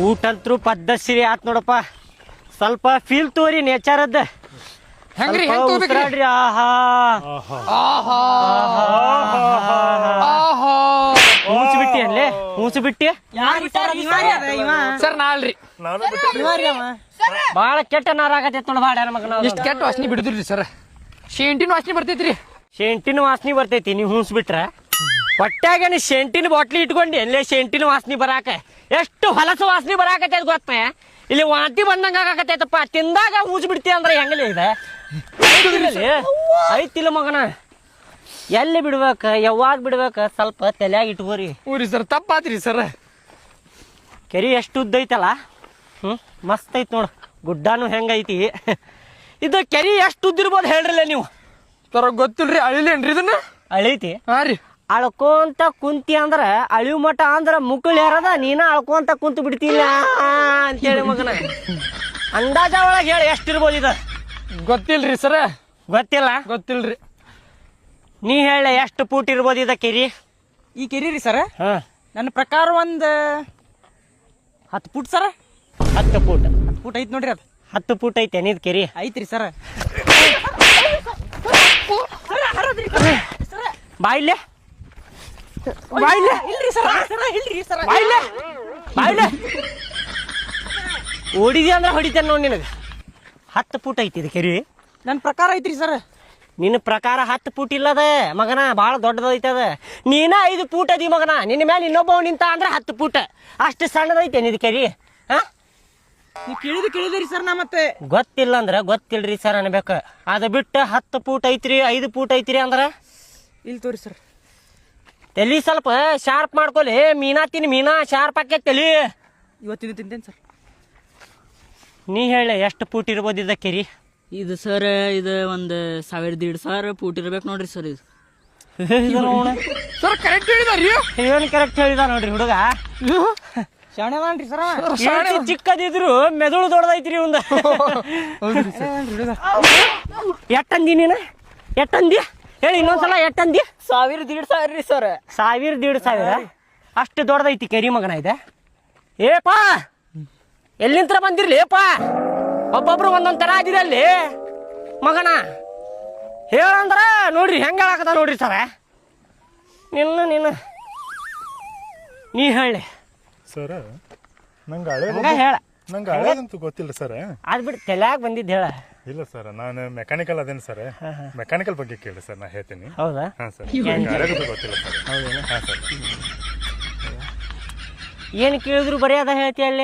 ಊಟಂತ್ರು ಪದ್ಧತಿ ಆತ್ ನೋಡಪ್ಪ. ಸ್ವಲ್ಪ ಫೀಲ್ ತೋರಿ ನೇಚರದ್ದು ಹೆಂಗ್ರಿ ಉಸಿರಾಡ್ರಿ. ಆಹಾ ಮೂಸಿ ಬಿಟ್ಟಿ ಅಲ್ಲೇ ಮೂಸಿ ಬಿಟ್ಟಿ. ಸರ್ ನಾಳ್ರಿ ಬಾಳ ಕೆಟ್ಟ ನಾರಾಗತೈತ್ ನೋಡ ಬಾಡ ಮಗನ. ಇಷ್ಟ ಕೆಟ್ಟ ವಾಸನೆ ಬಿಡುದ್ರಿ ಸರ್. ಶೇಂಟಿನ ವಾಸನೆ ಬರ್ತೈತ್ರಿ. ಶೆಂಟಿನ ವಾಸನೆ ಬರ್ತೈತಿ ನೀವು ಹೂಸ್ ಬಿಟ್ರ. ಹೊಟ್ಯಾಗ ನೀ ಶೆಂಟಿನ ಬಾಟ್ಲಿ ಇಟ್ಕೊಂಡಿ ಅಲ್ಲೇ ಶೆಂಟಿನ ವಾಸನೆ ಬರಾಕ ಎಷ್ಟು ಹೊಲಸು ವಾಸನೆ ಬರಾಕತ್ತೈತ್ ಗೊತ್ತ. ಇಲ್ಲಿ ವಾಂತಿ ಬಂದಂಗ ಆಗಾಕತ್ತೈತಪ್ಪ. ತಿಂದಾಗ ಹೂಸ್ ಬಿಡ್ತಿ ಅಂದ್ರೆ ಹೆಂಗಲೇ ಇದೆ ಐತಿಲ್ಲ ಮಗನ. ಎಲ್ಲಿ ಬಿಡ್ಬೇಕ ಯಾವಾಗ ಬಿಡ್ಬೇಕ ಸ್ವಲ್ಪ ತಲೆಯಾಗ ಇಟ್ಕೋರಿ. ಊರಿ ಸರ್ ತಪ್ಪಾತ್ರಿ ಸರ್. ಕೆರಿ ಎಷ್ಟು ಉದ್ದ ಐತಲ್ಲ. ಮಸ್ತ್ ಐತಿ ನೋಡು. ಗುಡ್ಡಾನು ಹೆಂಗೈತಿ. ಇದು ಕೆರಿ ಎಷ್ಟು ಉದ್ದಿರ್ಬೋದು ಹೇಳ್ರಲ್ಲ ನೀವು. ಸರ್ ಗೊತ್ತಿಲ್ರಿ. ಅಳಿಲೇನ್ರಿ ಇದನ್ನ ಅಳೈತಿ. ಹಾ ರೀ. ಅಳ್ಕೊಂತ ಕುಂತಿ ಅಂದ್ರ ಅಳಿವು ಮಠ ಅಂದ್ರ ಮುಕ್ಕಳು ಯಾರದ ನೀನ ಅಳ್ಕೊಂತ ಕುಂತು ಬಿಡ್ತಿಲ್ಲ ಅಂತೇಳಿ ಮಗನ. ಅಂದಾಜ ಒಳಗೆ ಹೇಳಿ ಎಷ್ಟಿರ್ಬೋದು ಇದು. ಗೊತ್ತಿಲ್ರಿ ಸರ. ಗೊತ್ತಿಲ್ಲ. ಗೊತ್ತಿಲ್ರಿ. ನೀ ಹೇಳ ಎಷ್ಟು ಫೂಟ್ ಇರ್ಬೋದು ಇದ ಕೆರಿ. ಈ ಕೆರಿ ರೀ ಸರ ಹಾ ನನ್ನ ಪ್ರಕಾರ ಒಂದು 10 ಫೂಟ್ ಸರ. 10 ಫೂಟ್. 10 ಫೂಟ್ ಐತಿ ನೋಡ್ರಿ. ಅದು 10 ಫೂಟ್ ಐತೆ ನೀದ್ ಕೆರಿ ಐತ್ರಿ ಸರ. ಬಾಯಿಲೆ ಬಾಯಿಲೆ ಇಲ್ರಿ ಸರ. ಇಲ್ರಿ ಸರ. ಬಾಯಿಲೆ ಬಾಯಿಲೆ ಓಡಿದಿ ಅಂದ್ರೆ ಹೊಡಿತೇನೆ ನೋಡಿ ನಿನಗೆ. 10 ಫೂಟ್ ಐತಿ ಇದು ಕೆರಿ. ನನ್ನ ಪ್ರಕಾರ ಐತ್ರಿ ಸರ. ನಿನ್ನ ಪ್ರಕಾರ 10 ಫೂಟ್ ಇಲ್ಲದ ಮಗನ. ಭಾಳ ದೊಡ್ಡದೈತದ. ನೀನ 5 ಫೂಟ್ ಅದಿ ಮಗನ. ನಿನ್ನ ಮೇಲೆ ಇನ್ನೊಬ್ಬ ನಿಂತ ಅಂದ್ರೆ 10 ಫೂಟ್. ಅಷ್ಟು ಸಣ್ಣದೈತೆ ನಿದ್ ಕೆರಿ. ಹಾ ನೀವು ಕೇಳಿದ್ರಿ ಸರ್. ನಾ ಮತ್ತೆ ಗೊತ್ತಿಲ್ಲ ಅಂದ್ರೆ ಗೊತ್ತಿಲ್ರಿ ಸರ್ ಅನ್ಬೇಕ. ಅದು ಬಿಟ್ಟು 10 ಫೂಟ್ ಐತ್ರಿ 5 ಫೂಟ್ ಐತ್ರಿ ಅಂದ್ರೆ ಇಲ್ಲಿ ತೋರಿ ಸರ್. ತಲಿ ಸ್ವಲ್ಪ ಶಾರ್ಪ್ ಮಾಡ್ಕೊಲಿ. ಮೀನಾ ತಿನ್ ಮೀನಾ ಶಾರ್ಪ್ ಆಕೈತಿ ತಲಿ. ಇವತ್ತಿನ ತಿಂತೇನೆ ಸರ್. ನೀ ಹೇಳ ಎಷ್ಟು ಫೂಟ್ ಇರ್ಬೋದು ಇದ ಕೆರಿ. ಇದು ಸರ್ ಇದು ಒಂದು 1,500 ಫೂಟ್ ಇರ್ಬೇಕು ನೋಡ್ರಿ ಸರ್. ಇದು ಸರ್ ಕರೆಕ್ಟ್ ಹೇಳಿದಾರಿ. ಏನು ಕರೆಕ್ಟ್ ಹೇಳಿದ ನೋಡ್ರಿ ಹುಡುಗ. ಶಾಣೆ ಅದಾನ್ರಿ ಸರ. ಎಷ್ಟು ಚಿಕ್ಕದಿದ್ರು ಮೆದುಳು ದೊಡ್ಡದೈತ್ರಿ ಒಂದು. ಎಟ್ಟಂದಿ ನೀನು ಎಟ್ಟಂದಿ ಹೇಳಿ ಇನ್ನೊಂದ್ಸಲ. ಎಟ್ಟಂದಿ. 1,500 ರೀ ಸರ್. 1,000 ಅಷ್ಟು ದೊಡ್ಡದೈತಿ ಕೆರಿ ಮಗನ ಇದೆ. ಏಪಾ ಎಲ್ಲಿಂತ್ರ ಬಂದಿರ್ಲಿ ಏಪಾ. ಒಬ್ಬೊಬ್ರು ಒಂದೊಂದ್ ತರ ಅದಿರಲ್ಲಿ ಮಗನ. ಹೇಳಂದ್ರ ನೋಡ್ರಿ ಹೆಂಗ ಹೇಳಾಕದ ನೋಡ್ರಿ ಸರ. ನೀ ಹೇಳಿ ಸರ. ನಂಗೆ ಹಳೇದಂತೂ ಗೊತ್ತಿಲ್ಲ ಸರ್. ಅದ್ ಬಿಟ್ಟು ತಲ್ಯಾಗ ಬಂದಿದ್ದು ಹೇಳ. ಇಲ್ಲ ಸರ್, ನಾನು ಮೆಕ್ಯಾನಿಕಲ್ ಅದೇನು ಸರ್. ಮೆಕ್ಯಾನಿಕಲ್ ಬಗ್ಗೆ ಕೇಳಿ ಸರ್, ನಾ ಹೇಳ್ತೀನಿ. ಹೌದಾ? ಹಾಂ ಸರ್. ಹಳೇದಂತೂ ಗೊತ್ತಿಲ್ಲ ಸರ್. ಹೌದೇನು? ಹಾಂ ಸರ್. ಏನು ಕೇಳಿದ್ರು ಬರೀ ಅದ ಹೇಳ್ತಿ ಅಲ್ಲಿ.